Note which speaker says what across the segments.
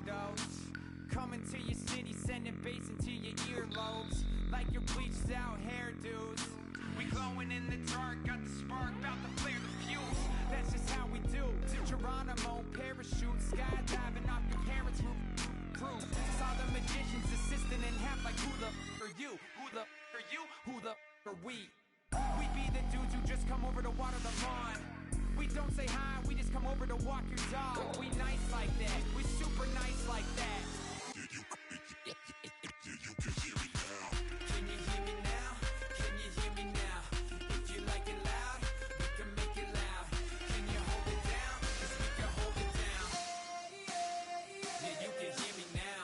Speaker 1: overdose. Coming to your city, sending bass into your earlobes, like your bleached out hairdos. We glowing in the dark, got the spark, about to flare the fuse. That's just how we do. Geronimo, parachute, skydiving off your parents' roof. Saw the magician's assistant in half, like who the are you? Who the are you? Who the are we? We be the dudes who just come over to water the lawn. We don't say hi, we just come over to walk your dog. We nice like that, we super nice like that. You can hear me now. Can you hear me now? Can you hear me now? If you like it loud, we can make it loud. Can you hold it down? 'Cause we can hold it down. Yeah, you can hear me now.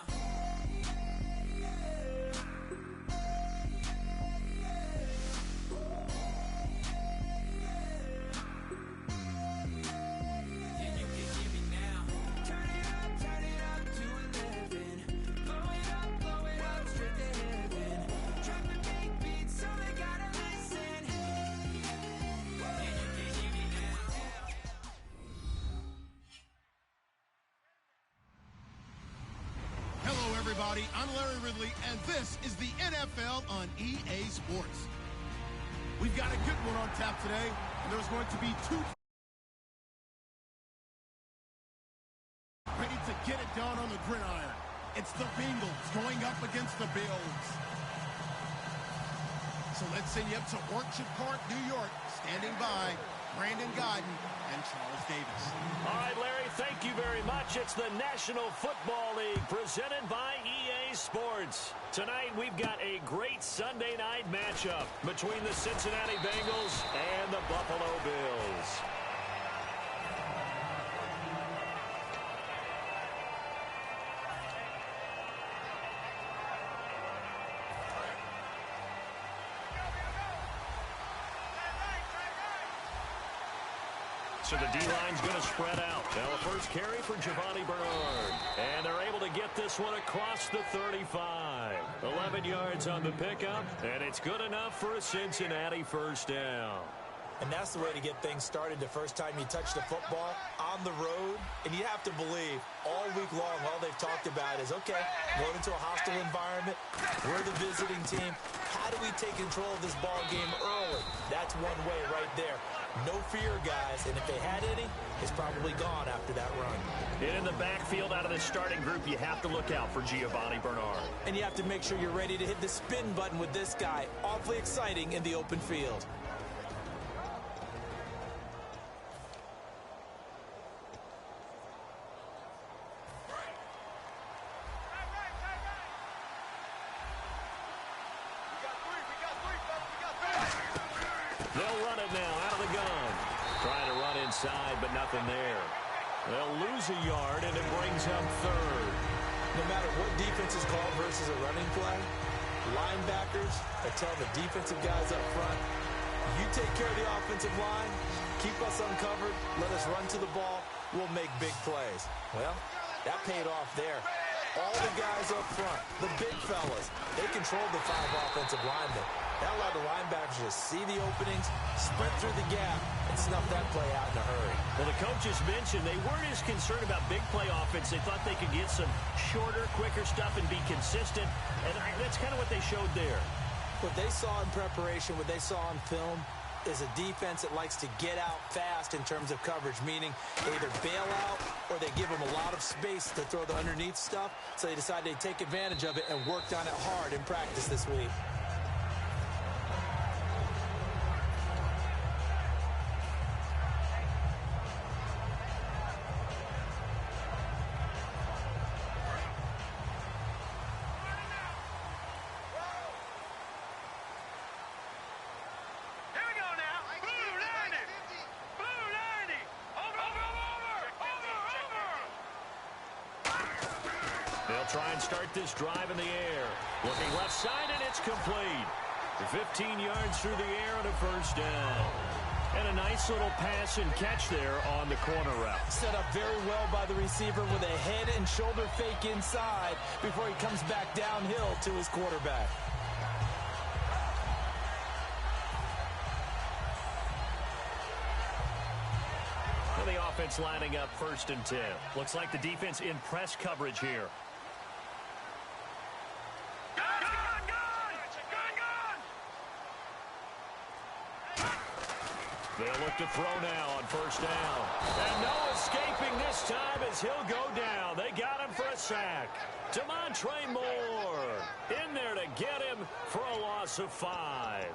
Speaker 1: Yeah, you can hear me now. Turn it up to 11. Blow it up, straight to heaven. Drop the big beat so they gotta listen. Yeah, you can hear me now.
Speaker 2: Hello, everybody. I'm Larry Ridley, and this is the NFL on EA Sports. We've got a good one on tap today, and there's going to be two ready to get it done on the gridiron. It's the Bengals going up against the Bills. So let's send you up to Orchard Park, New York. Standing by, Brandon Godden and Charles Davis.
Speaker 3: All right, Larry, thank you very much. It's the National Football League presented by EA Sports. Tonight, we've got a great Sunday night matchup between the Cincinnati Bengals and the Buffalo Bills. So the D-line's going to spread out. Now a first carry for Giovanni Bernard. And they're able to get this one across the 35. 11 yards on the pickup, and it's good enough for a Cincinnati first down.
Speaker 4: And that's the way to get things started the first time you touch the football on the road. And you have to believe all week long, all they've talked about is, okay, going into a hostile environment, we're the visiting team. How do we take control of this ball game early? That's one way right there. No fear, guys, and if they had any, it's probably gone after that run.
Speaker 3: And in the backfield out of the starting group, you have to look out for Giovanni Bernard.
Speaker 4: And you have to make sure you're ready to hit the spin button with this guy. Awfully exciting in the open field.
Speaker 3: They'll run it now out of the gun. Trying to run inside, but nothing there. They'll lose a yard, and it brings up third.
Speaker 4: No matter what defense is called versus a running play, linebackers are telling the defensive guys up front, you take care of the offensive line, keep us uncovered, let us run to the ball, we'll make big plays. Well, that paid off there. All the guys up front, the big fellas, they controlled the 5 offensive linemen. That allowed the linebackers to see the openings, sprint through the gap, and snuff that play out in a hurry.
Speaker 3: Well, the coaches mentioned they weren't as concerned about big play offense. They thought they could get some shorter, quicker stuff and be consistent, and that's kind of what they showed there.
Speaker 4: What they saw in preparation, what they saw on film, is a defense that likes to get out fast in terms of coverage, meaning they either bail out or they give them a lot of space to throw the underneath stuff, so they decided they'd take advantage of it and worked on it hard in practice this week.
Speaker 3: They'll try and start this drive in the air. Looking left side, and it's complete. 15 yards through the air and a first down. And a nice little pass and catch there on the corner route.
Speaker 4: Set up very well by the receiver with a head and shoulder fake inside before he comes back downhill to his quarterback.
Speaker 3: offense lining up 1st and 10. Looks like the defense in press coverage here. They'll look to throw now on 1st down. And no escaping this time as he'll go down. They got him for a sack. Demontre Moore in there to get him for a loss of 5.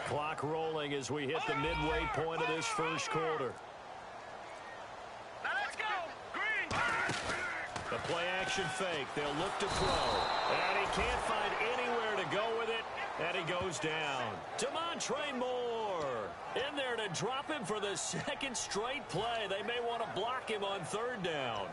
Speaker 3: Clock rolling as we hit the midway point of this 1st quarter.
Speaker 1: Now let's go. Green.
Speaker 3: The play action fake. They'll look to throw. And he can't find anywhere to go with it. And he goes down. Demontre Moore in there to drop him for the 2nd straight play. They may want to block him on 3rd down.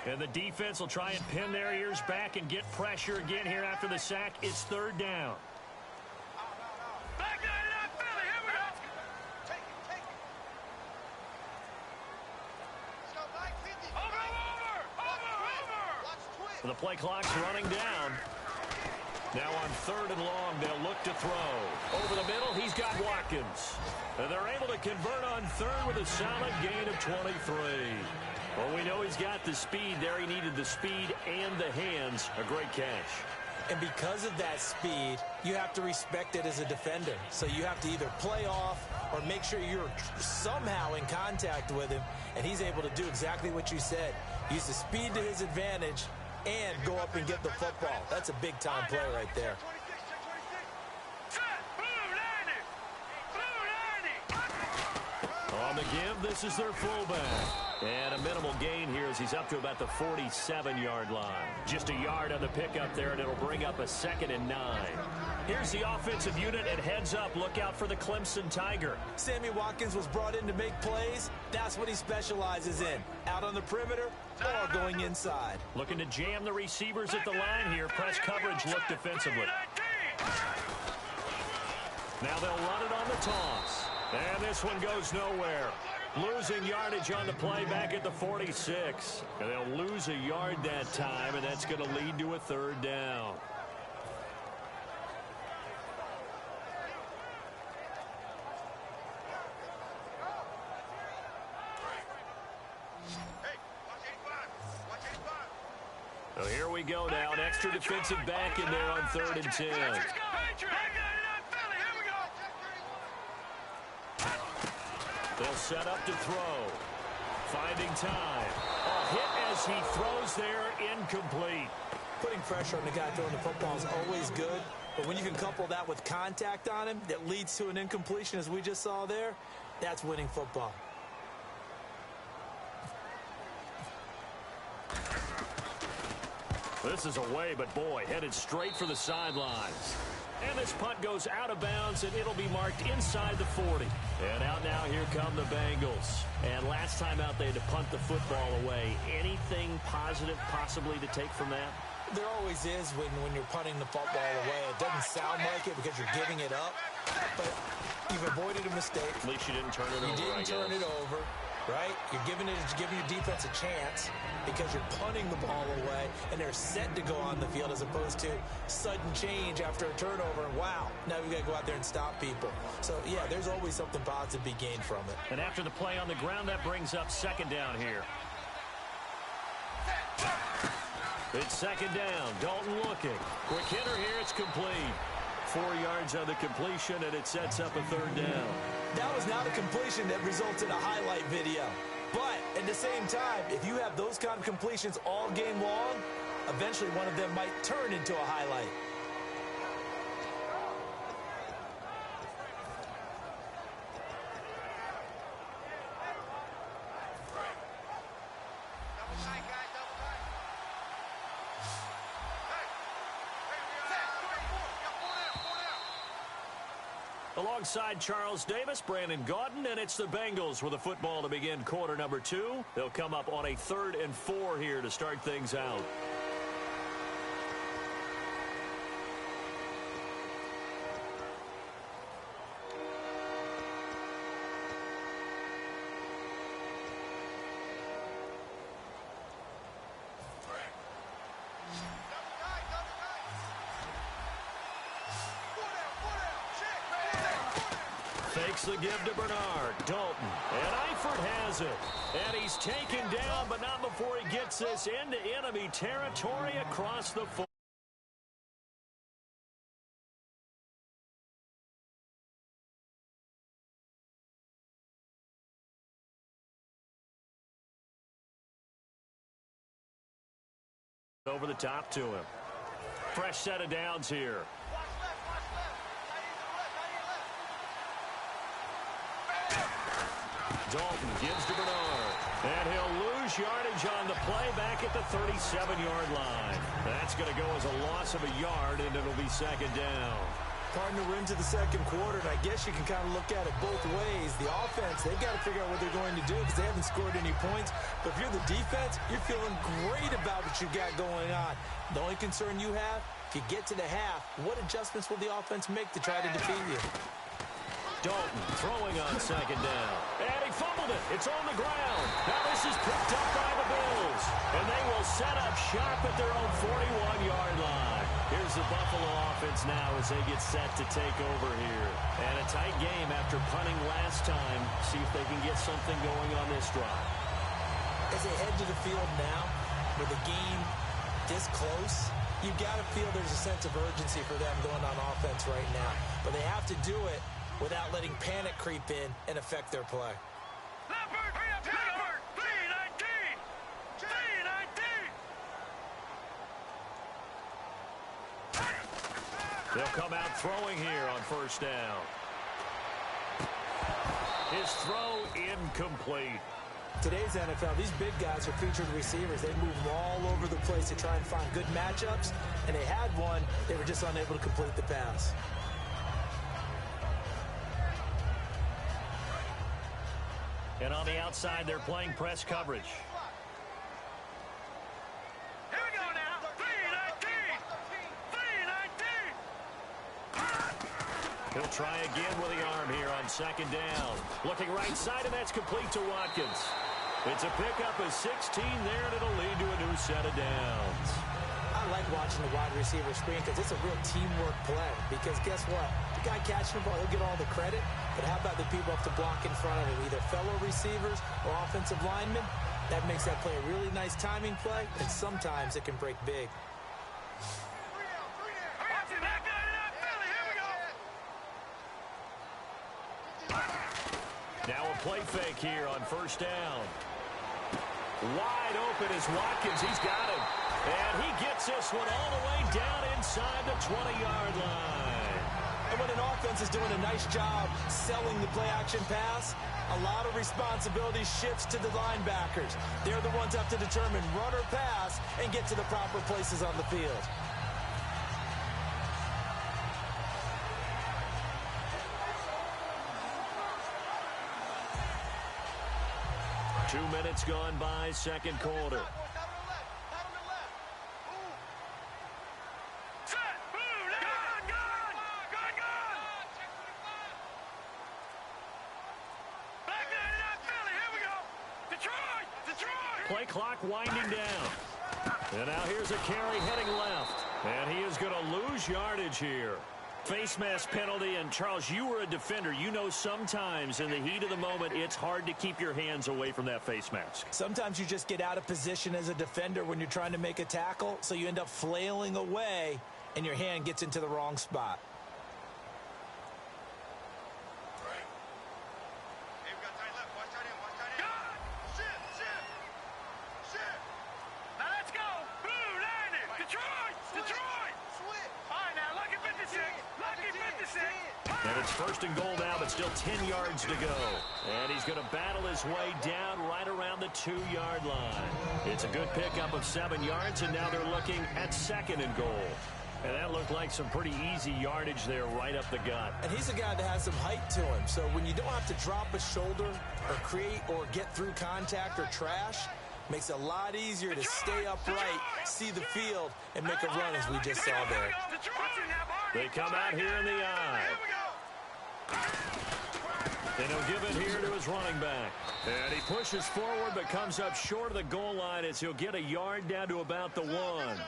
Speaker 3: And the defense will try and pin their ears back and get pressure again here after the sack. It's 3rd down.
Speaker 1: Back line it up, Philly. Here we go. Take it. Let's go, Mike. 50. Over.
Speaker 3: The play clock's running down. Now on 3rd and long, they'll look to throw. Over the middle, he's got Watkins. And they're able to convert on 3rd with a solid gain of 23. Well, we know he's got the speed there. He needed the speed and the hands. A great catch.
Speaker 4: And because of that speed, you have to respect it as a defender. So you have to either play off or make sure you're somehow in contact with him. And he's able to do exactly what you said. Use the speed to his advantage and go up and get the football. That's a big-time play right there.
Speaker 3: On the give, this is their fullback. And a minimal gain here as he's up to about the 47-yard line. Just a yard on the pickup there, and it'll bring up a 2nd and 9. Here's the offensive unit, and heads up, look out for the Clemson Tiger.
Speaker 4: Sammy Watkins was brought in to make plays. That's what he specializes in. Out on the perimeter or going inside.
Speaker 3: Looking to jam the receivers at the line here. Press coverage look defensively. Now they'll run it on the toss. And this one goes nowhere. Losing yardage on the play back at the 46. And they'll lose a yard that time, and that's going to lead to a 3rd down. So here we go now. An extra defensive back in there on 3rd and 10. They'll set up to throw. Finding time. A hit as he throws there, incomplete.
Speaker 4: Putting pressure on the guy throwing the football is always good, but when you can couple that with contact on him that leads to an incompletion, as we just saw there, that's winning football.
Speaker 3: This is away, but boy, headed straight for the sidelines. And this punt goes out of bounds, and it'll be marked inside the 40. And out now, here come the Bengals. And last time out, they had to punt the football away. Anything positive possibly to take from that?
Speaker 4: There always is when you're punting the football away. It doesn't sound like it because you're giving it up, but you've avoided a mistake.
Speaker 3: At least you didn't turn it over,
Speaker 4: You didn't turn it over, right? You're giving your defense a chance because you're punting the ball away, and they're set to go on the field as opposed to sudden change after a turnover. And wow, now we've got to go out there and stop people. So, yeah, there's always something positive to be gained from it.
Speaker 3: And after the play on the ground, that brings up 2nd down here. It's 2nd down. Dalton looking. Quick hitter here. It's complete. 4 yards on the completion, and it sets up a 3rd down.
Speaker 4: That was not a completion that results in a highlight video. But at the same time, if you have those kind of completions all game long, eventually one of them might turn into a highlight.
Speaker 3: Alongside Charles Davis, Brandon Gaudin, and it's the Bengals with the football to begin quarter number 2. They'll come up on a 3rd and 4 here to start things out. Fakes the give to Bernard. Dalton. And Eifert has it. And he's taken down, but not before he gets this into enemy territory across the 4. Over the top to him. Fresh set of downs here. Dalton gives to Bernard. And he'll lose yardage on the play back at the 37-yard line. That's going to go as a loss of a yard, and it'll be 2nd down.
Speaker 4: Partner, we're into the 2nd quarter, and I guess you can kind of look at it both ways. The offense, they've got to figure out what they're going to do because they haven't scored any points. But if you're the defense, you're feeling great about what you got going on. The only concern you have, if you get to the half, what adjustments will the offense make to try to defeat you?
Speaker 3: Dalton throwing on 2nd down. And he fumbled it. It's on the ground. Now this is picked up by the Bills. And they will set up shop at their own 41-yard line. Here's the Buffalo offense now as they get set to take over here. And a tight game after punting last time. See if they can get something going on this drive.
Speaker 4: As they head to the field now, with the game this close, you've got to feel there's a sense of urgency for them going on offense right now. But they have to do it without letting panic creep in and affect their play.
Speaker 3: They'll come out throwing here on 1st down. His throw incomplete.
Speaker 4: Today's NFL, these big guys are featured receivers. They move all over the place to try and find good matchups, and they had one. They were just unable to complete the pass.
Speaker 3: And on the outside, they're playing press coverage.
Speaker 1: Here we go now. 3-19.
Speaker 3: He'll try again with the arm here on 2nd down. Looking right side, and that's complete to Watkins. It's a pickup of 16 there, and it'll lead to a new set of downs.
Speaker 4: I like watching the wide receiver screen because it's a real teamwork play. Because guess what? The guy catching the ball, he'll get all the credit. But how about the people up to block in front of him, either fellow receivers or offensive linemen? That makes that play a really nice timing play, and sometimes it can break big.
Speaker 3: Now a play fake here on 1st down. Wide open is Watkins. He's got him. And he gets this one all the way down inside the 20-yard line.
Speaker 4: And when an offense is doing a nice job selling the play-action pass, a lot of responsibility shifts to the linebackers. They're the ones have to determine run or pass and get to the proper places on the field.
Speaker 3: Two minutes gone by, 2nd quarter. Play clock winding down. And now here's a carry heading left. And he is going to lose yardage here. Face mask penalty, and Charles, you were a defender. You know sometimes in the heat of the moment, it's hard to keep your hands away from that face mask.
Speaker 4: Sometimes you just get out of position as a defender when you're trying to make a tackle, so you end up flailing away, and your hand gets into the wrong spot.
Speaker 3: And it's 1st and goal now, but still 10 yards to go. And he's going to battle his way down right around the 2-yard line. It's a good pickup of 7 yards, and now they're looking at 2nd and goal. And that looked like some pretty easy yardage there right up the gut.
Speaker 4: And he's a guy that has some height to him. So when you don't have to drop a shoulder or create or get through contact or trash, makes it a lot easier to stay upright, see the field, and make a run as we just saw there.
Speaker 3: They come out here in the eye. And he'll give it here to his running back. And he pushes forward but comes up short of the goal line as he'll get a yard down to about the 1.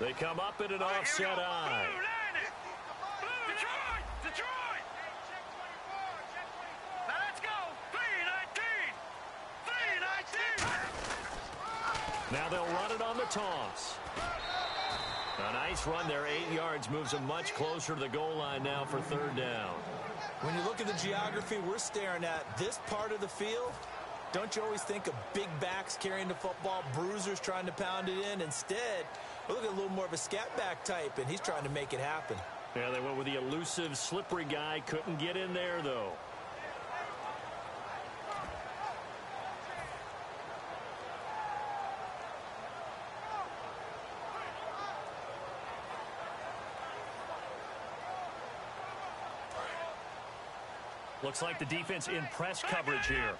Speaker 3: They come up in an offset eye.
Speaker 1: Detroit! Now let's go! 3-19!
Speaker 3: Now they'll run it on the toss. A nice run there, 8 yards, moves them much closer to the goal line now for 3rd down.
Speaker 4: When you look at the geography we're staring at, this part of the field, don't you always think of big backs carrying the football, bruisers trying to pound it in? Instead, look at a little more of a scat back type, and he's trying to make it happen.
Speaker 3: Yeah, they went with the elusive, slippery guy. Couldn't get in there, though. Looks like the defense in press coverage here.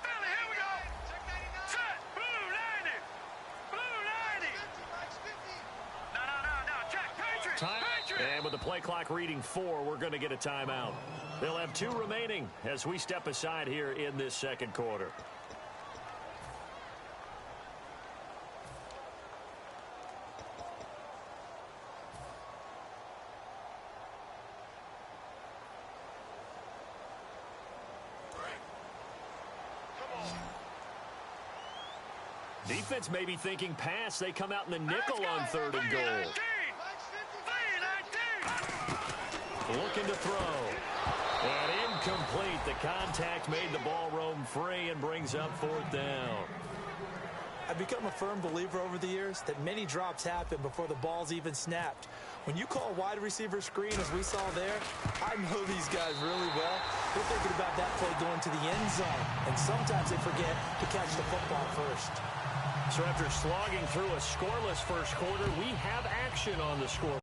Speaker 3: And with the play clock reading 4, we're going to get a timeout. They'll have 2 remaining as we step aside here in this 2nd quarter. Defense may be thinking pass. They come out in the nickel on 3rd and goal. Looking to throw. And incomplete. The contact made the ball roam free and brings up 4th down.
Speaker 4: I've become a firm believer over the years that many drops happen before the ball's even snapped. When you call a wide receiver screen, as we saw there, I know these guys really well. They're thinking about that play going to the end zone. And sometimes they forget to catch the football first.
Speaker 3: So after slogging through a scoreless 1st quarter, we have action on the score.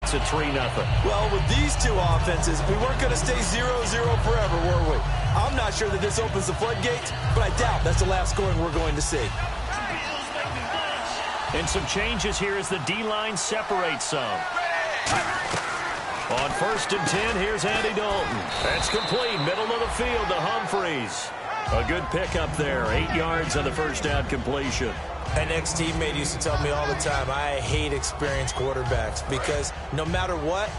Speaker 3: It's a 3-0.
Speaker 4: Well, with these two offenses, we weren't going to stay 0-0 forever, were we? I'm not sure that this opens the floodgates, but I doubt that's the last scoring we're going to see.
Speaker 3: And some changes here as the D-line separates some. On 1st and 10, here's Andy Dalton. That's complete, middle of the field to Humphreys. A good pickup there, 8 yards on the 1st down completion.
Speaker 4: An ex-teammate used to tell me all the time, I hate experienced quarterbacks because no matter what,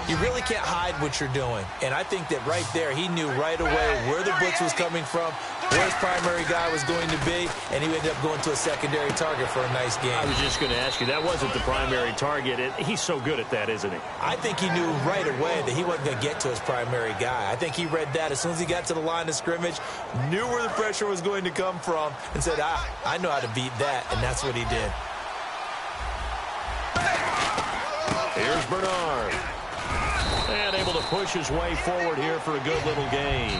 Speaker 4: you really can't hide what you're doing. And I think that right there, he knew right away where the blitz was coming from, where his primary guy was going to be, and he ended up going to a secondary target for a nice game.
Speaker 3: I was just going to ask you, that wasn't the primary target. He's so good at that, isn't he?
Speaker 4: I think he knew right away that he wasn't going to get to his primary guy. I think he read that as soon as he got to the line of scrimmage, knew where the pressure was going to come from, and said, I know how to beat that, and that's what he did.
Speaker 3: Here's Bernard. And able to push his way forward here for a good little gain.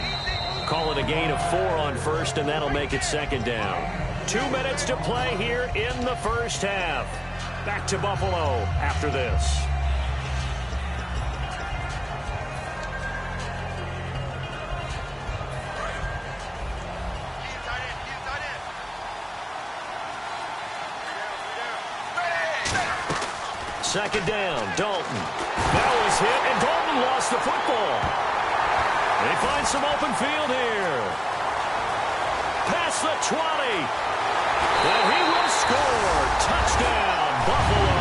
Speaker 3: Call it a gain of 4 on 1st, and that'll make it 2nd down. 2 minutes to play here in the 1st half. Back to Buffalo after this. Second down, Dalton. That was hit, and Dalton lost the football. They find some open field here. Past the 20. And he will score. Touchdown, Buffalo.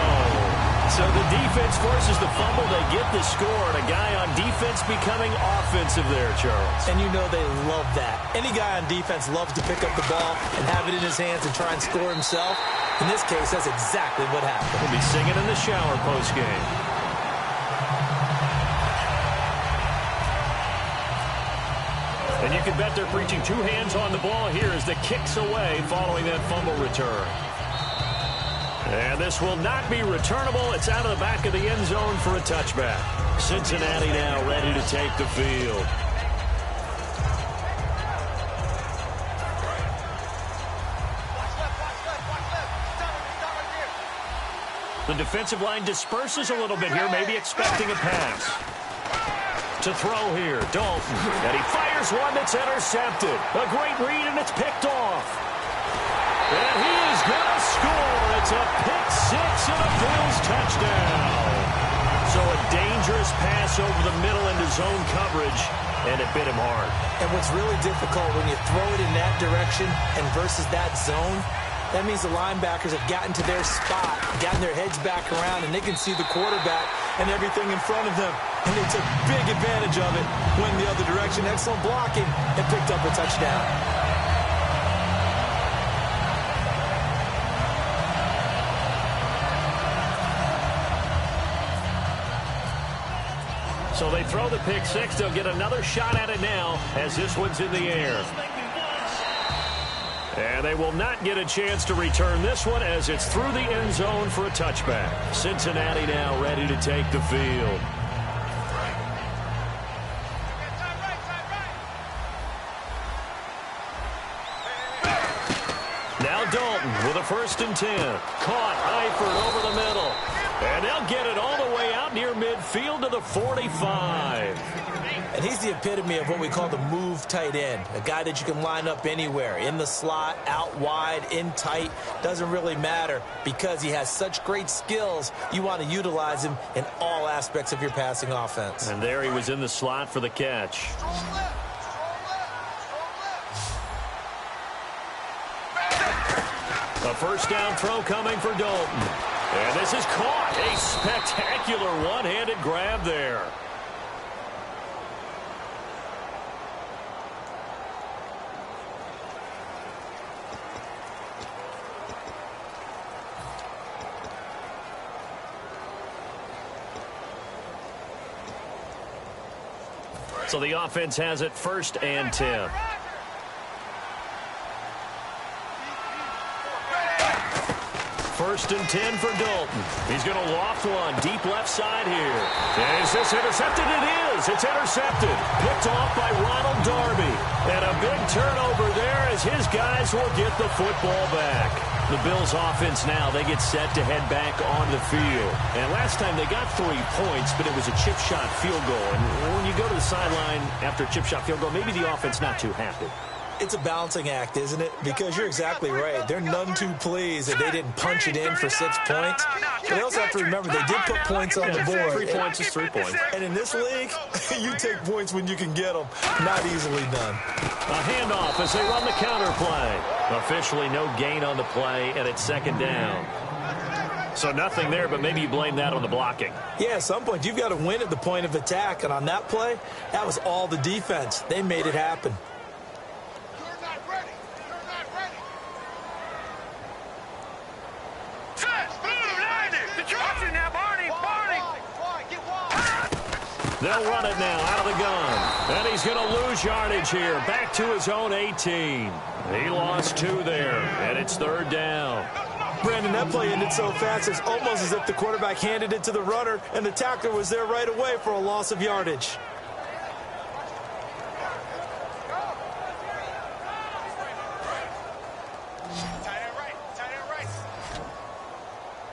Speaker 3: So the defense forces the fumble. They get the score. And a guy on defense becoming offensive there, Charles.
Speaker 4: And you know they love that. Any guy on defense loves to pick up the ball and have it in his hands and try and score himself. In this case, that's exactly what happened.
Speaker 3: He'll be singing in the shower post-game. And you can bet they're preaching two hands on the ball here as the kick's away following that fumble return. And this will not be returnable. It's out of the back of the end zone for a touchback. Cincinnati now ready to take the field. The defensive line disperses a little bit here, maybe expecting a pass. To throw here, Dalton. And he fires one that's intercepted. A great read, and it's picked off. And he is going to score. It's a pick six and a Bills touchdown. So a dangerous pass over the middle into zone coverage, and it bit him hard.
Speaker 4: And what's really difficult when you throw it in that direction and versus that zone, that means the linebackers have gotten to their spot, gotten their heads back around, and they can see the quarterback and everything in front of them. And they took big advantage of it, went the other direction, excellent blocking, and picked up a touchdown.
Speaker 3: So they throw the pick six. They'll get another shot at it now as this one's in the air. And they will not get a chance to return this one as it's through the end zone for a touchback. Cincinnati now ready to take the field. Now Dalton with a 1st and 10. Caught Eifert over the middle. And they'll get it all the way out near midfield to the 45.
Speaker 4: And he's the epitome of what we call the move tight end. A guy that you can line up anywhere. In the slot, out wide, in tight. Doesn't really matter because he has such great skills. You want to utilize him in all aspects of your passing offense.
Speaker 3: And there he was in the slot for the catch. A 1st down throw coming for Dalton. And this is caught. A spectacular one-handed grab there. So the offense has it 1st and 10. First and 10 for Dalton. He's going to loft one deep left side here. Is this intercepted? It is. It's intercepted. Picked off by Ronald Darby. And a big turnover there as his guys will get the football back. The Bills offense now, they get set to head back on the field. And last time they got 3 points, but it was a chip shot field goal. And when you go to the sideline after a chip shot field goal, maybe the offense not too happy.
Speaker 4: It's a balancing act, isn't it? Because you're exactly right. They're none too pleased that they didn't punch it in for 6 points. But they also have to remember they did put points on the board.
Speaker 3: 3 points is 3 points.
Speaker 4: And in this league, you take points when you can get them. Not easily done.
Speaker 3: A handoff as they run the counter play. Officially no gain on the play, and it's 2nd down. So nothing there, but maybe you blame that on the blocking.
Speaker 4: Yeah, at some point you've got to win at the point of attack. And on that play, that was all the defense. They made it happen.
Speaker 3: They'll run it now out of the gun. And he's going to lose yardage here. Back to his own 18. He lost 2 there, and it's 3rd down.
Speaker 4: Brandon, that play ended so fast, it's almost as if the quarterback handed it to the runner, and the tackler was there right away for a loss of yardage.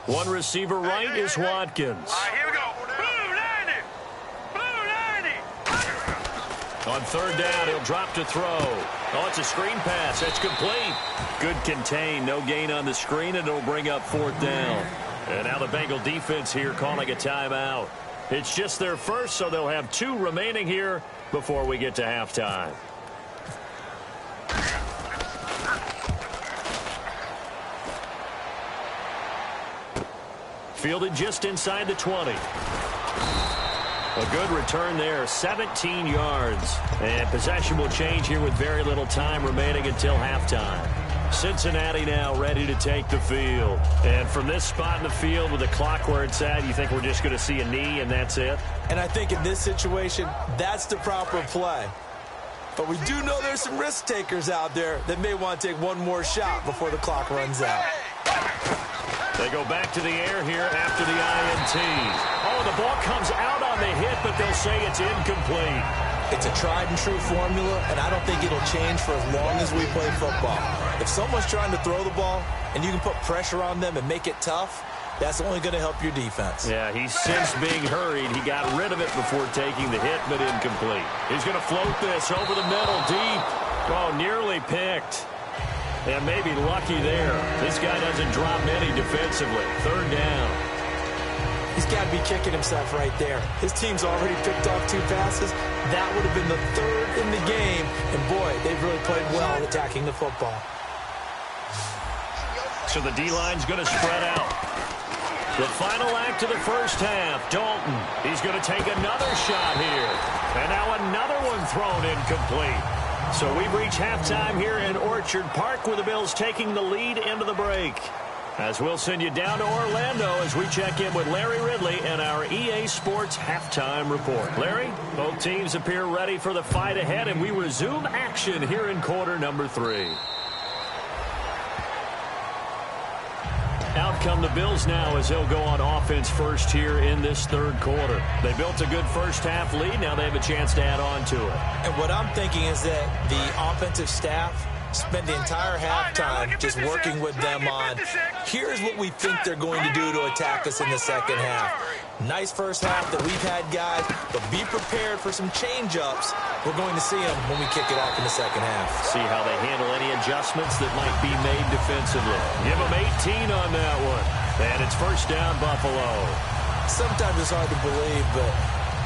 Speaker 3: One receiver right is Watkins.
Speaker 5: Here we go. Blue 90. Blue 90.
Speaker 3: On 3rd down, he'll drop to throw. Oh, it's a screen pass. That's complete. Good contain. No gain on the screen, and it'll bring up 4th down. And now the Bengal defense here calling a timeout. It's just their first, so they'll have 2 remaining here before we get to halftime. Fielded just inside the 20. A good return there, 17 yards. And possession will change here with very little time remaining until halftime. Cincinnati now ready to take the field. And from this spot in the field with the clock where it's at, you think we're just going to see a knee and that's it?
Speaker 4: And I think in this situation, that's the proper play. But we do know there's some risk takers out there that may want to take one more shot before the clock runs out.
Speaker 3: They go back to the air here after the INT. Oh, the ball comes out on the hit, but they'll say it's incomplete.
Speaker 4: It's a tried-and-true formula, and I don't think it'll change for as long as we play football. If someone's trying to throw the ball and you can put pressure on them and make it tough, that's only going to help your defense.
Speaker 3: Yeah, he's since being hurried. He got rid of it before taking the hit, but incomplete. He's going to float this over the middle, deep. Oh, nearly picked. And maybe lucky there. This guy doesn't drop many defensively. Third down.
Speaker 4: He's got to be kicking himself right there. His team's already picked off 2 passes. That would have been the 3rd in the game. And, boy, they've really played well attacking the football.
Speaker 3: So the D-line's going to spread out. The final act of the first half, Dalton. He's going to take another shot here. And now another one thrown incomplete. So we've reached halftime here in Orchard Park with the Bills taking the lead into the break. As we'll send you down to Orlando as we check in with Larry Ridley and our EA Sports halftime report. Larry, both teams appear ready for the fight ahead, and we resume action here in quarter number 3. Out come the Bills now as they'll go on offense first here in this 3rd quarter. They built a good first half lead. Now they have a chance to add on to it.
Speaker 4: And what I'm thinking is that the offensive staff spend the entire halftime just working with them on, here's what we think they're going to do to attack us in the second half. Nice first half that we've had, guys, but be prepared for some change-ups. We're going to see them when we kick it off in the second half.
Speaker 3: See how they handle any adjustments that might be made defensively. Give them 18 on that one. And it's first down, Buffalo.
Speaker 4: Sometimes it's hard to believe, but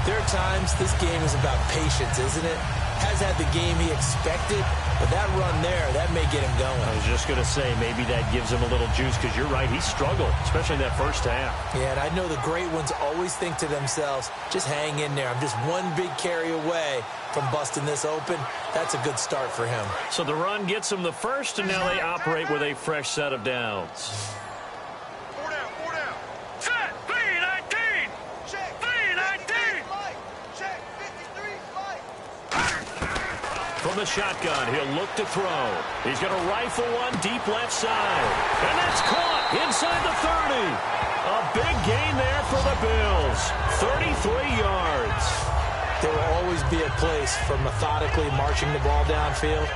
Speaker 4: there are times this game is about patience, isn't it? Has had the game he expected, but that run there, that may get him going.
Speaker 3: I was just going to say, maybe that gives him a little juice, because you're right, he struggled, especially in that first half.
Speaker 4: Yeah, and I know the great ones always think to themselves, just hang in there. I'm just one big carry away from busting this open. That's a good start for him.
Speaker 3: So the run gets him the first, and now they operate with a fresh set of downs.
Speaker 5: 4 down. Set, 3-19. Check, 3-19. Check, 53, Mike.
Speaker 3: From the shotgun, he'll look to throw. He's going to rifle one deep left side. And that's caught inside the 30. A big gain there for the Bills. 33 yards.
Speaker 4: There will always be a place for methodically marching the ball downfield.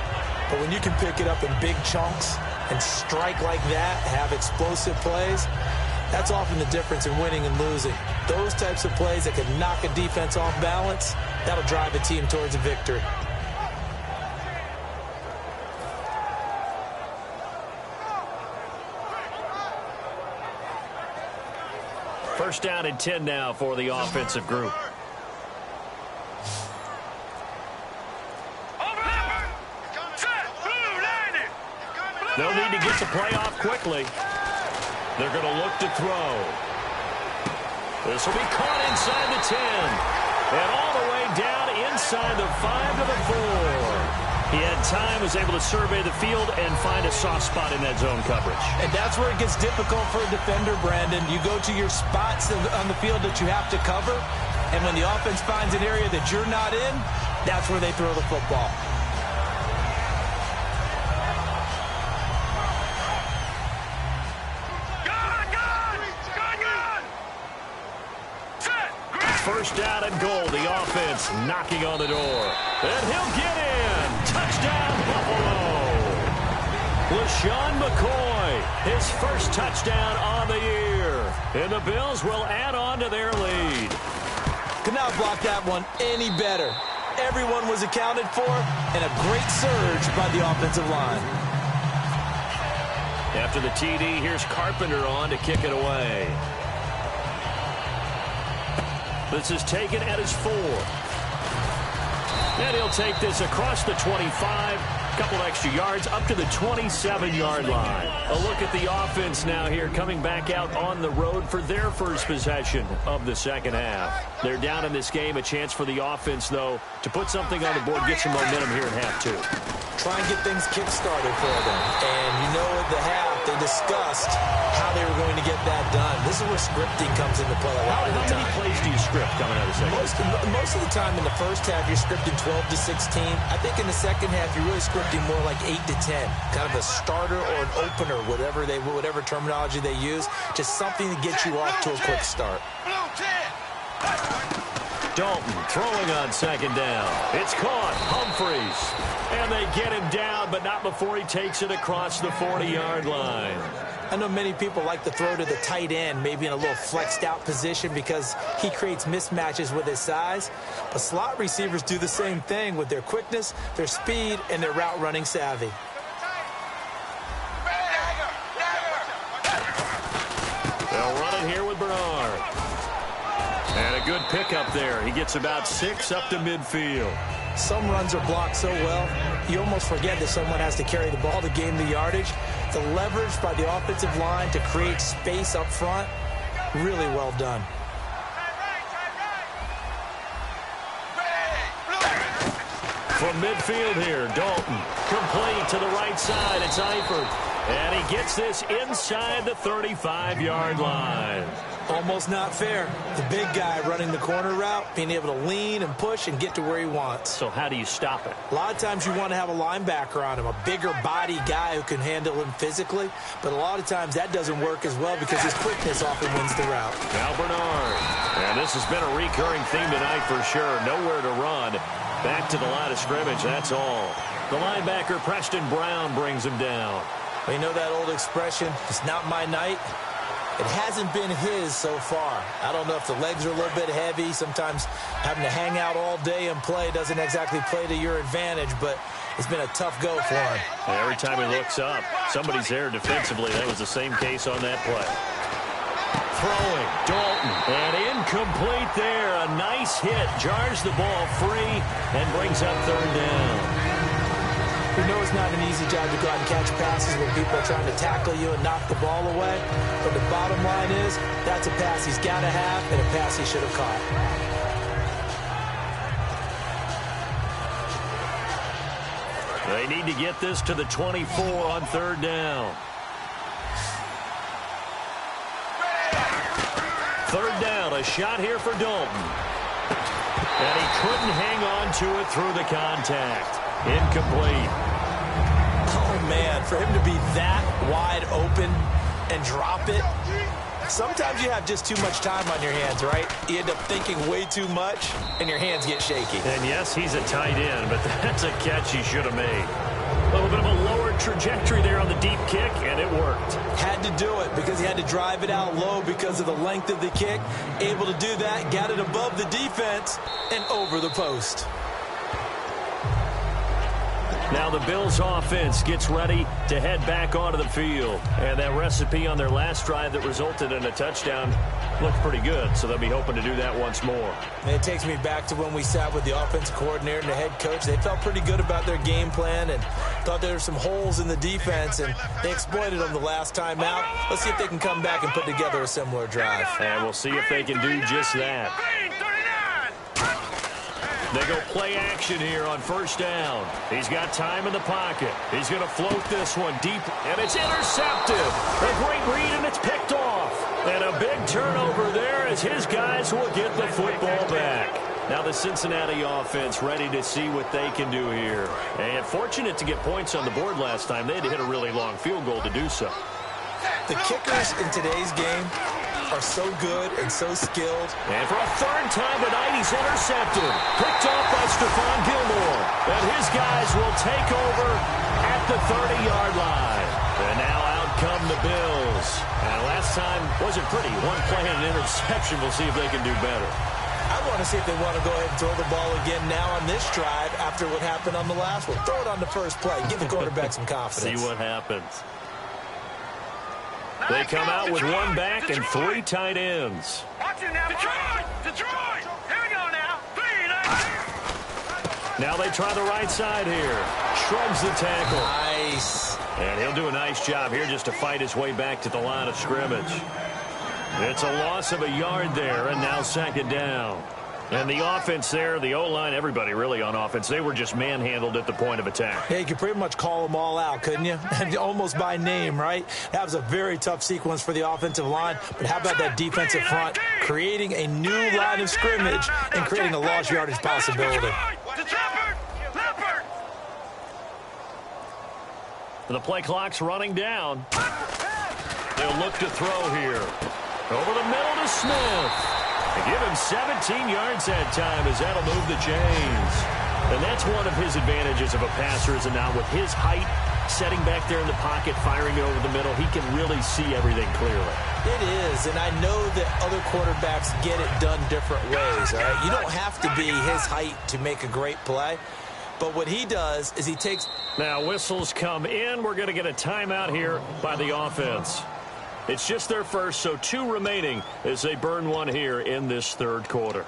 Speaker 4: But when you can pick it up in big chunks and strike like that, have explosive plays, that's often the difference in winning and losing. Those types of plays that can knock a defense off balance, that'll drive a team towards a victory.
Speaker 3: First down and 10 now for the offensive group. They'll need to get the play off quickly. They're going to look to throw. This will be caught inside the 10. And all the way down inside the 5 to the 4. He had time, was able to survey the field and find a soft spot in that zone coverage.
Speaker 4: And that's where it gets difficult for a defender, Brandon. You go to your spots on the field that you have to cover, and when the offense finds an area that you're not in, that's where they throw the football.
Speaker 3: First down and goal. The offense knocking on the door. And he'll get in. Touchdown, Buffalo. LaShawn McCoy, his first touchdown on the year. And the Bills will add on to their lead.
Speaker 4: Could not block that one any better. Everyone was accounted for, and a great surge by the offensive line.
Speaker 3: After the TD, here's Carpenter on to kick it away. This is taken at his 4. And he'll take this across the 25. A couple extra yards up to the 27-yard line. A look at the offense now here coming back out on the road for their first possession of the second half. They're down in this game. A chance for the offense, though, to put something on the board, get some momentum here in half 2.
Speaker 4: Try and get things kick-started for them. And you know at the half, they discussed how they were going to get that done. This is where scripting comes into play a lot of the time.
Speaker 3: How many plays do you script coming out of the second half?
Speaker 4: Most of the time in the first half, you're scripting 12 to 16. I think in the second half, you're really scripting more like 8 to 10. Kind of a starter or an opener, whatever terminology they use. Just something to get you off to a quick start.
Speaker 3: Dalton throwing on second down. It's caught. Humphreys. And they get him down, but not before he takes it across the 40-yard line.
Speaker 4: I know many people like to throw to the tight end, maybe in a little flexed out position because he creates mismatches with his size. But slot receivers do the same thing with their quickness, their speed, and their route running savvy.
Speaker 3: They'll run it here with Bernard. And a good pickup there. He gets about 6 up to midfield.
Speaker 4: Some runs are blocked so well, you almost forget that someone has to carry the ball to gain the yardage. The leverage by the offensive line to create space up front, really well done.
Speaker 3: From midfield here, Dalton. Complete to the right side. It's Eifert. And he gets this inside the 35-yard line.
Speaker 4: Almost not fair. The big guy running the corner route, being able to lean and push and get to where he wants.
Speaker 3: So how do you stop it?
Speaker 4: A lot of times you want to have a linebacker on him, a bigger body guy who can handle him physically. But a lot of times that doesn't work as well because his quickness often wins the route.
Speaker 3: Now Bernard. And this has been a recurring theme tonight for sure. Nowhere to run. Back to the line of scrimmage, that's all. The linebacker, Preston Brown, brings him down.
Speaker 4: You know that old expression, it's not my night? It hasn't been his so far. I don't know if the legs are a little bit heavy. Sometimes having to hang out all day and play doesn't exactly play to your advantage, but it's been a tough go for him.
Speaker 3: And every time he looks up, somebody's there defensively. That was the same case on that play. Throwing, Dalton, and incomplete there. A nice hit, jars the ball free, and brings up third down.
Speaker 4: We know it's not an easy job to go out and catch passes when people are trying to tackle you and knock the ball away. But the bottom line is, that's a pass he's got to have and a pass he should have caught.
Speaker 3: They need to get this to the 24 on third down. Third down, a shot here for Dalton. And he couldn't hang on to it through the contact. Incomplete.
Speaker 4: Oh, man, for him to be that wide open and drop it. Sometimes you have just too much time on your hands, right? You end up thinking way too much, and your hands get shaky.
Speaker 3: And yes, he's a tight end, but that's a catch he should have made. A little bit of a lower trajectory there on the deep kick, and it worked.
Speaker 4: Had to do it because he had to drive it out low because of the length of the kick. Able to do that, got it above the defense, and over the post.
Speaker 3: Now the Bills offense gets ready to head back onto the field. And that recipe on their last drive that resulted in a touchdown looked pretty good, so they'll be hoping to do that once more.
Speaker 4: And it takes me back to when we sat with the offensive coordinator and the head coach. They felt pretty good about their game plan and thought there were some holes in the defense, and they exploited them the last time out. Let's see if they can come back and put together a similar drive.
Speaker 3: And we'll see if they can do just that. They go play action here on first down. He's got time in the pocket. He's going to float this one deep, and it's intercepted. A great read, and it's picked off. And a big turnover there as his guys will get the football back. Now the Cincinnati offense ready to see what they can do here. And fortunate to get points on the board last time. They had to hit a really long field goal to do so.
Speaker 4: The kickers in today's game are so good and so skilled.
Speaker 3: And for a third time tonight, he's intercepted. Picked off by Stephon Gilmore. And his guys will take over at the 30-yard line. And now out come the Bills. And last time wasn't pretty. One play and an interception. We'll see if they can do better.
Speaker 4: I want to see if they want to go ahead and throw the ball again now on this drive after what happened on the last one. Throw it on the first play. Give the quarterback some confidence.
Speaker 3: See what happens. They come out with one back and three tight ends.
Speaker 5: Watch it now. Detroit! Here we go now.
Speaker 3: Now they try the right side here. Shrugs the tackle.
Speaker 4: Nice.
Speaker 3: And he'll do a nice job here just to fight his way back to the line of scrimmage. It's a loss of a yard there, and now second down. And the offense there, the O-line, everybody really on offense, they were just manhandled at the point of attack.
Speaker 4: Yeah, you could pretty much call them all out, couldn't you? Almost by name, right? That was a very tough sequence for the offensive line. But how about that defensive front creating a new line of scrimmage and creating a lost yardage possibility?
Speaker 3: The play clock's running down. They'll look to throw here. Over the middle to Smith. They give him 17 yards that time as that'll move the chains. And that's one of his advantages of a passer, is now with his height, setting back there in the pocket, firing it over the middle, he can really see everything clearly.
Speaker 4: It is, and I know that other quarterbacks get it done different ways, all right? You don't have to be his height to make a great play. But what he does is he takes...
Speaker 3: Now whistles come in. We're going to get a timeout here by the offense. It's just their first, so 2 remaining as they burn one here in this third quarter.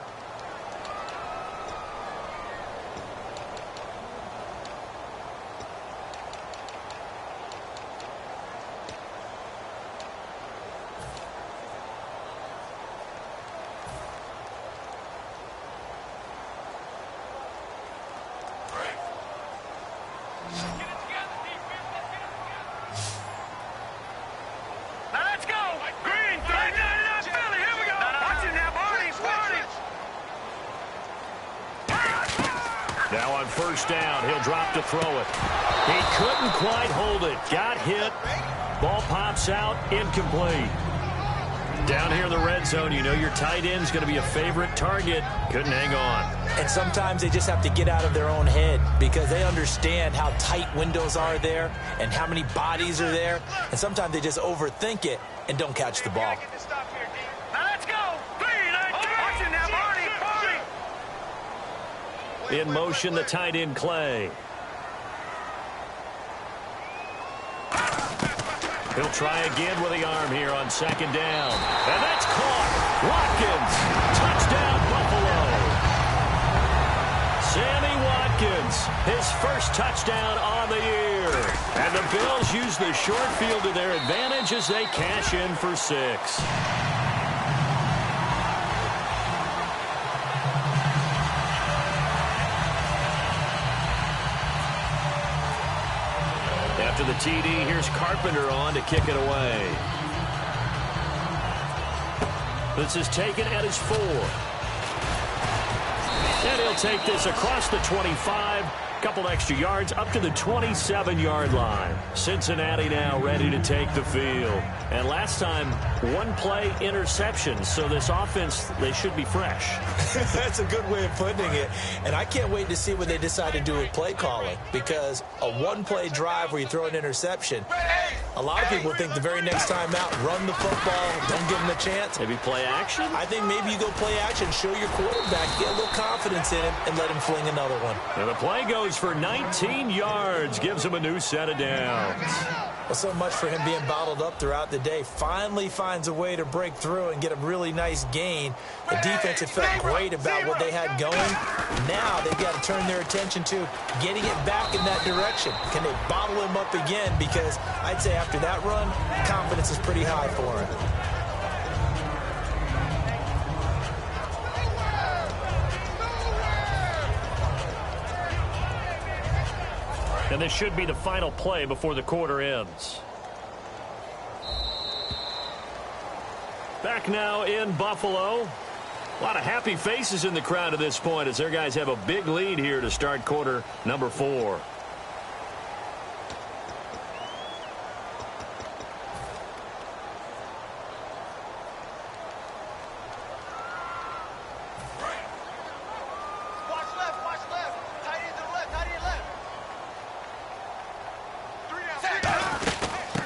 Speaker 3: Now on first down, he'll drop to throw it. He couldn't quite hold it. Got hit. Ball pops out. Incomplete. Down here in the red zone, you know your tight end's going to be a favorite target. Couldn't hang on.
Speaker 4: And sometimes they just have to get out of their own head because they understand how tight windows are there and how many bodies are there. And sometimes they just overthink it and don't catch the ball.
Speaker 3: In motion, the tight end, Clay. He'll try again with the arm here on second down. And that's caught. Watkins. Touchdown, Buffalo. Sammy Watkins, his first touchdown on the year. And the Bills use the short field to their advantage as they cash in for 6. After the TD, here's Carpenter on to kick it away. This is taken at his 4. And he'll take this across the 25. Couple extra yards up to the 27-yard line. Cincinnati now ready to take the field. And last time, 1 play interception. So this offense, they should be fresh.
Speaker 4: That's a good way of putting it. And I can't wait to see what they decide to do with play calling. Because a 1-play drive where you throw an interception, a lot of people think the very next time out, run the football, don't give them a chance.
Speaker 3: Maybe play action?
Speaker 4: I think maybe you go play action, show your quarterback, get a little confidence in him, and let him fling another one.
Speaker 3: And the play goes for 19 yards, gives him a new set of downs.
Speaker 4: Well, so much for him being bottled up throughout the day. Finally finds a way to break through and get a really nice gain. The defense had felt great about what they had going. Now they've got to turn their attention to getting it back in that direction. Can they bottle him up again? Because I'd say after that run, confidence is pretty high for him.
Speaker 3: And this should be the final play before the quarter ends. Back now in Buffalo. A lot of happy faces in the crowd at this point as their guys have a big lead here to start quarter number 4.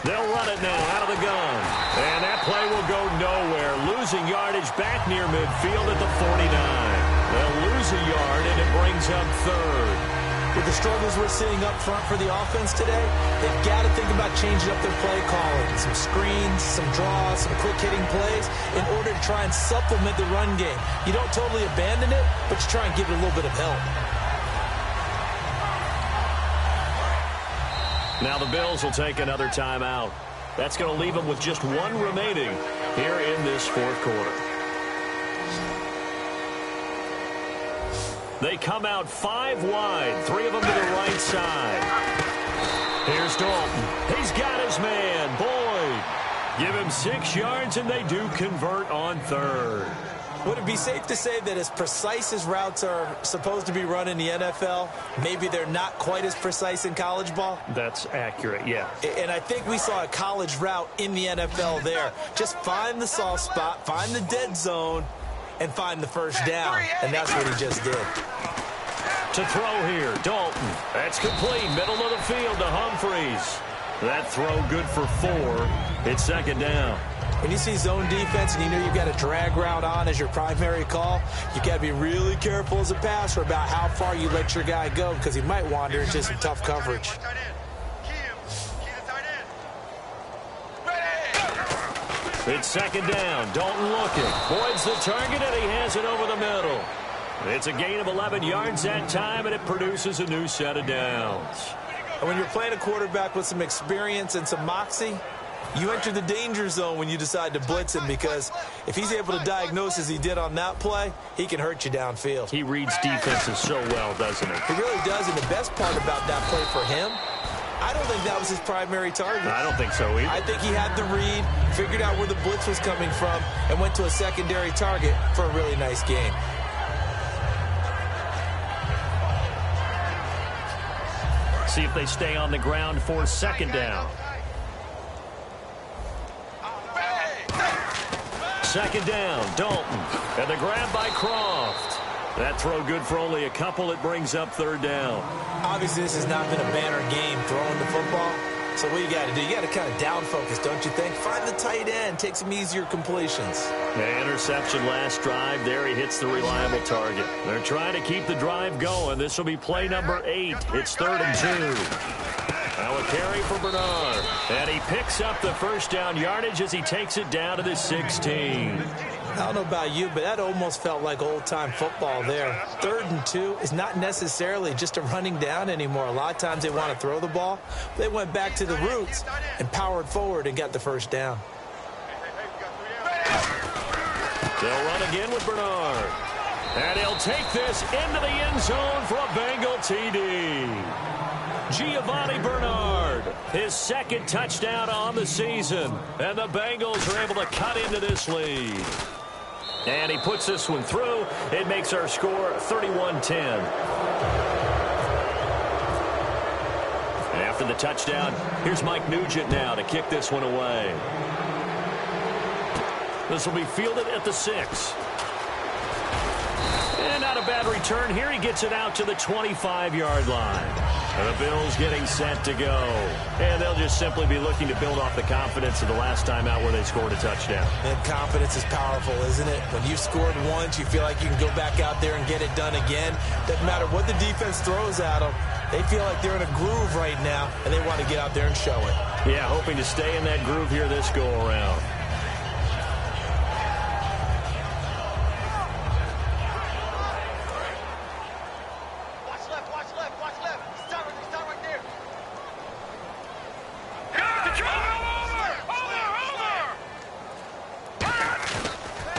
Speaker 3: They'll run it now out of the gun. And that play will go nowhere. Losing yardage back near midfield at the 49. They'll lose a yard, and it brings up 3rd.
Speaker 4: With the struggles we're seeing up front for the offense today, they've got to think about changing up their play calling. Some screens, some draws, some quick-hitting plays in order to try and supplement the run game. You don't totally abandon it, but you try and give it a little bit of help.
Speaker 3: Now the Bills will take another timeout. That's going to leave them with just 1 remaining here in this 4th quarter. They come out 5 wide, 3 of them to the right side. Here's Dalton. He's got his man, Boyd. Give him 6 yards, and they do convert on 3rd.
Speaker 4: Would it be safe to say that as precise as routes are supposed to be run in the NFL, maybe they're not quite as precise in college ball?
Speaker 3: That's accurate, yeah.
Speaker 4: And I think we saw a college route in the NFL there. Just find the soft spot, find the dead zone, and find the first down. And that's what he just did.
Speaker 3: To throw here, Dalton. That's complete, middle of the field to Humphreys. That throw good for 4. It's 2nd down.
Speaker 4: When you see zone defense and you know you've got a drag route on as your primary call, you got to be really careful as a passer about how far you let your guy go because he might wander into some tough coverage.
Speaker 3: It's 2nd down. Dalton looking. Boyd's the target, and he has it over the middle. It's a gain of 11 yards that time, and it produces a new set of downs.
Speaker 4: And when you're playing a quarterback with some experience and some moxie, you enter the danger zone when you decide to blitz him because if he's able to diagnose as he did on that play, he can hurt you downfield.
Speaker 3: He reads defenses so well, doesn't he?
Speaker 4: He really does, and the best part about that play for him, I don't think that was his primary target.
Speaker 3: I don't think so either.
Speaker 4: I think he had the read, figured out where the blitz was coming from, and went to a secondary target for a really nice game.
Speaker 3: See if they stay on the ground for 2nd down. 2nd down, Dalton. And the grab by Croft. That throw good for only a couple. It brings up 3rd down.
Speaker 4: Obviously, this has not been a banner game throwing the football. So what you got to do, you got to kind of down focus, don't you think? Find the tight end, take some easier completions.
Speaker 3: The interception last drive. There he hits the reliable target. They're trying to keep the drive going. This will be play number 8. It's 3rd and 2. Now a carry for Bernard. And he picks up the first down yardage as he takes it down to the 16.
Speaker 4: I don't know about you, but that almost felt like old-time football there. 3rd and 2 is not necessarily just a running down anymore. A lot of times they want to throw the ball. They went back to the roots and powered forward and got the first down.
Speaker 3: They'll run again with Bernard. And he'll take this into the end zone for a Bengal TD. Giovanni Bernard, his 2nd touchdown on the season. And the Bengals are able to cut into this lead. And he puts this one through. It makes our score 31-10. And after the touchdown, here's Mike Nugent now to kick this one away. This will be fielded at the 6. And not a bad return here. He gets it out to the 25-yard line. And the Bills getting set to go. And they'll just simply be looking to build off the confidence of the last time out where they scored a touchdown.
Speaker 4: And confidence is powerful, isn't it? When you've scored once, you feel like you can go back out there and get it done again. Doesn't matter what the defense throws at them. They feel like they're in a groove right now, and they want to get out there and show it.
Speaker 3: Yeah, hoping to stay in that groove here this go-around.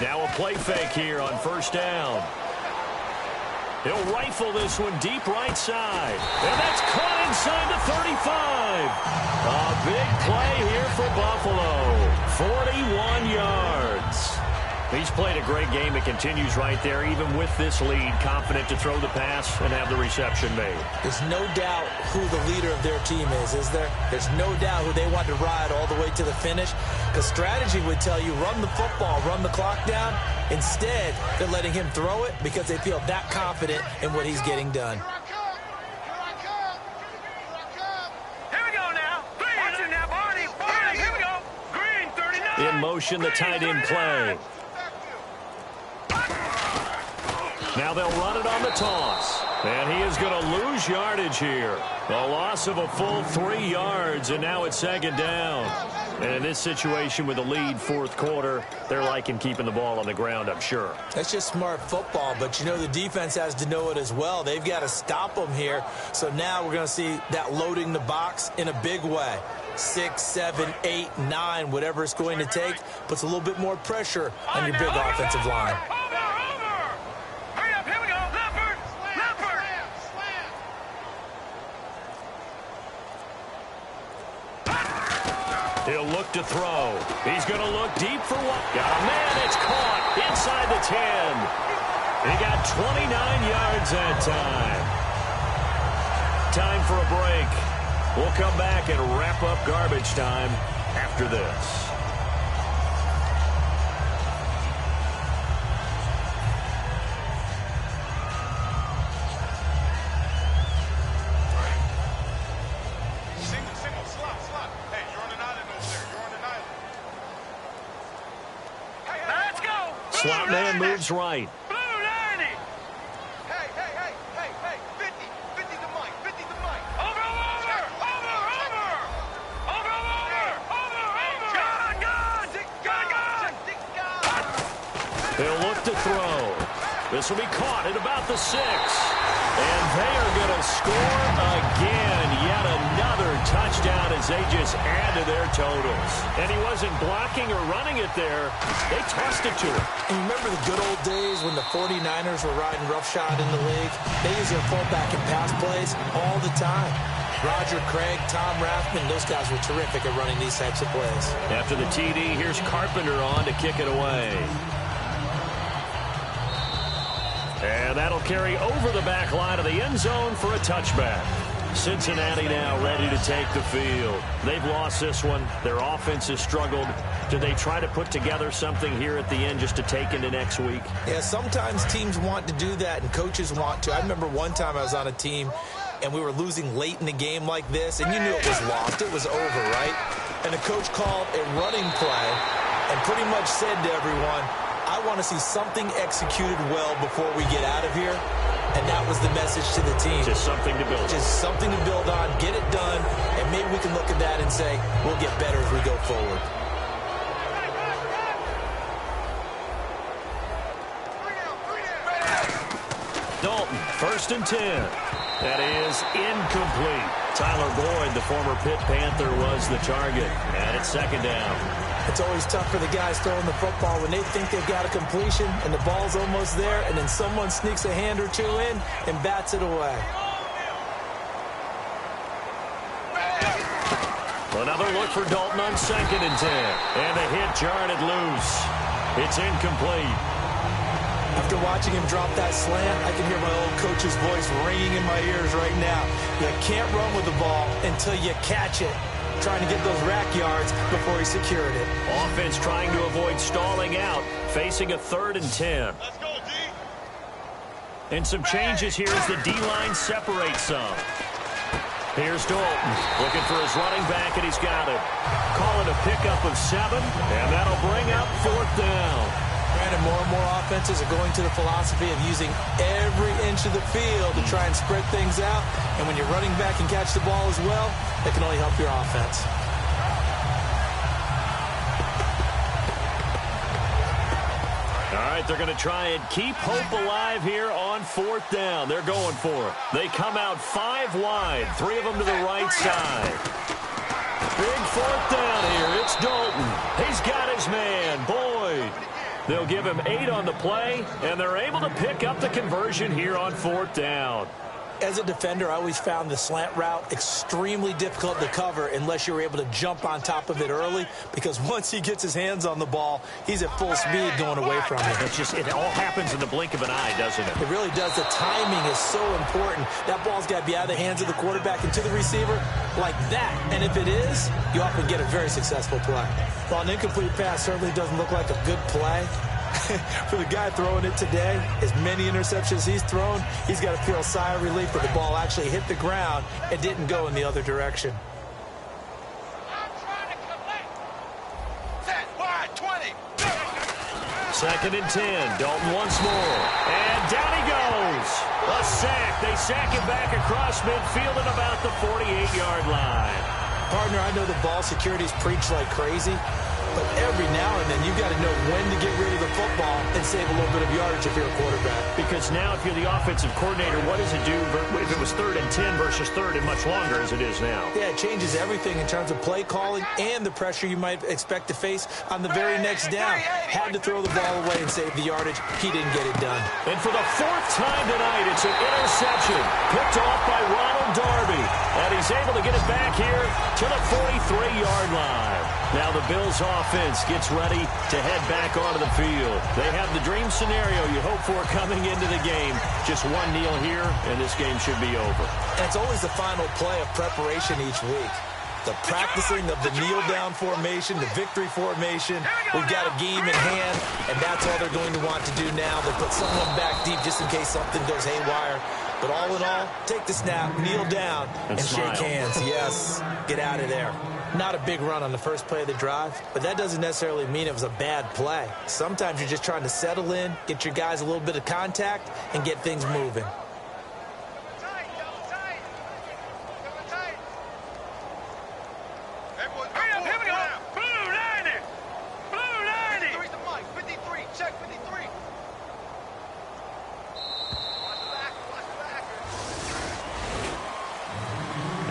Speaker 3: Now a play fake here on 1st down. He'll rifle this one deep right side. And that's caught inside the 35. A big play here for Buffalo. 41 yards. He's played a great game. It continues right there, even with this lead, confident to throw the pass and have the reception made.
Speaker 4: There's no doubt who the leader of their team is there? There's no doubt who they want to ride all the way to the finish. Because strategy would tell you, run the football, run the clock down. Instead, they're letting him throw it because they feel that confident in what he's getting done.
Speaker 5: Here we go now. Watch it now, Barney. Barney, here we go. Green, 39.
Speaker 3: In motion, the tight end play. Now they'll run it on the toss. And he is going to lose yardage here. A loss of a full 3 yards, and now it's 2nd down. And in this situation with the lead 4th quarter, they're liking keeping the ball on the ground, I'm sure.
Speaker 4: That's just smart football, but you know the defense has to know it as well. They've got to stop them here. So now we're going to see that loading the box in a big way. 6, 7, 8, 9, whatever it's going to take, puts a little bit more pressure on your big offensive line.
Speaker 3: look to throw. He's going to look deep for one. Got a man. It's caught inside the 10. He got 29 yards that time. Time for a break. We'll come back and wrap up garbage time after this. Slot man moves right.
Speaker 5: Blue 90. Hey, 50 to Mike, 50 to Mike. Over.
Speaker 3: They'll look to throw. This will be caught at about the 6. And they are going to score again. Yet another touchdown as they just add to their totals. And he wasn't blocking or running it there. They tossed it to him.
Speaker 4: And remember the good old days when the 49ers were riding roughshod in the league? They used their fullback in pass plays all the time. Roger Craig, Tom Rathman, those guys were terrific at running these types of plays.
Speaker 3: After the TD, here's Carpenter on to kick it away. And that'll carry over the back line of the end zone for a touchback. Cincinnati now ready to take the field. They've lost this one. Their offense has struggled. Do they try to put together something here at the end just to take into next week?
Speaker 4: Yeah, sometimes teams want to do that and coaches want to. I remember one time I was on a team and we were losing late in the game like this, and you knew it was lost. It was over, right? And the coach called a running play and pretty much said to everyone, I want to see something executed well before we get out of here. And that was the message to the team.
Speaker 3: Just something to build on.
Speaker 4: Just something to build on, get it done, and maybe we can look at that and say, we'll get better as we go forward.
Speaker 3: Dalton, 1st and 10. That is incomplete. Tyler Boyd, the former Pitt Panther, was the target. And it's 2nd down.
Speaker 4: It's always tough for the guys throwing the football when they think they've got a completion and the ball's almost there, and then someone sneaks a hand or two in and bats it away.
Speaker 3: Another look for Dalton on 2nd and 10. And the hit jarred it loose. It's incomplete.
Speaker 4: After watching him drop that slant, I can hear my old coach's voice ringing in my ears right now. You can't run with the ball until you catch it. Trying to get those rack yards before he secured it.
Speaker 3: Offense trying to avoid stalling out, facing a 3rd and 10.
Speaker 5: Let's go, D.
Speaker 3: And some changes here as the D-line separates some. Here's Dalton, looking for his running back, and he's got it. Call it a pickup of 7, and that'll bring up 4th down.
Speaker 4: Granted, more and more offenses are going to the philosophy of using every inch of the field to try and spread things out. And when you're running back and catch the ball as well, that can only help your offense.
Speaker 3: All right, they're going to try and keep hope alive here on 4th down. They're going for it. They come out 5 wide, 3 of them to the right side. Big 4th down here. It's Dalton. He's got his man, Boyd. They'll give him 8 on the play, and they're able to pick up the conversion here on 4th down.
Speaker 4: As a defender, I always found the slant route extremely difficult to cover unless you were able to jump on top of it early, because once he gets his hands on the ball, he's at full speed going away from it.
Speaker 3: It all happens in the blink of an eye, doesn't it?
Speaker 4: It really does. The timing is so important. That ball's got to be out of the hands of the quarterback and to the receiver like that. And if it is, you often get a very successful play. While an incomplete pass certainly doesn't look like a good play, for the guy throwing it today, as many interceptions he's thrown, he's got to feel a sigh of relief that the ball actually hit the ground and didn't go in the other direction.
Speaker 5: Set, wide, 20.
Speaker 3: 2nd and 10. Dalton once more. And down he goes. A sack. They sack him back across midfield at about the 48-yard line.
Speaker 4: Partner, I know the ball security's preached like crazy, but every now and then you've got to know when to get rid of the football and save a little bit of yardage if you're a quarterback.
Speaker 3: Because now if you're the offensive coordinator, what does it do if it was 3rd and 10 versus 3rd and much longer as it is now?
Speaker 4: Yeah, it changes everything in terms of play calling and the pressure you might expect to face on the very next down. Had to throw the ball away and save the yardage. He didn't get it done.
Speaker 3: And for the 4th time tonight, it's an interception picked off by Ronald Darby. And he's able to get it back here to the 43-yard line. Now the Bills offense gets ready to head back onto the field. They have the dream scenario you hope for coming into the game. Just one kneel here, and this game should be over.
Speaker 4: And it's always the final play of preparation each week. The practicing of the kneel-down formation, the victory formation. We've got a game in hand, and that's all they're going to want to do now. They put someone back deep just in case something goes haywire. But all in all, take the snap, kneel down, and shake hands. Yes, get out of there. Not a big run on the first play of the drive, but that doesn't necessarily mean it was a bad play. Sometimes you're just trying to settle in, get your guys a little bit of contact, and get things moving.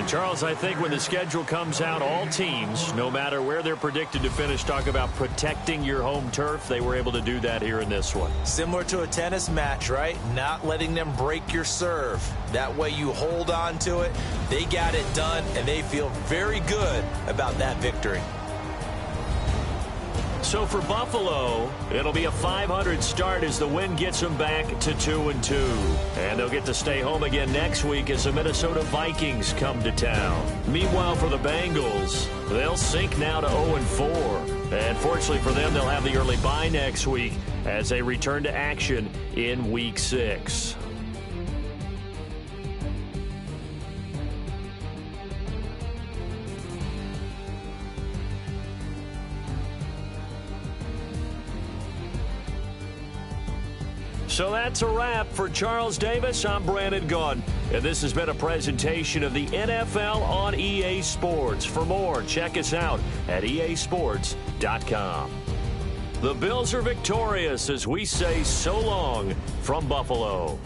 Speaker 3: Charles, I think when the schedule comes out, all teams, no matter where they're predicted to finish, talk about protecting your home turf. They were able to do that here in this one.
Speaker 4: Similar to a tennis match, right? Not letting them break your serve. That way you hold on to it. They got it done, and they feel very good about that victory.
Speaker 3: So for Buffalo, it'll be a .500 start as the win gets them back to 2-2. And they'll get to stay home again next week as the Minnesota Vikings come to town. Meanwhile, for the Bengals, they'll sink now to 0-4. And fortunately for them, they'll have the early bye next week as they return to action in Week 6. So that's a wrap. For Charles Davis, I'm Brandon Gaudin, and this has been a presentation of the NFL on EA Sports. For more, check us out at easports.com. The Bills are victorious as we say so long from Buffalo.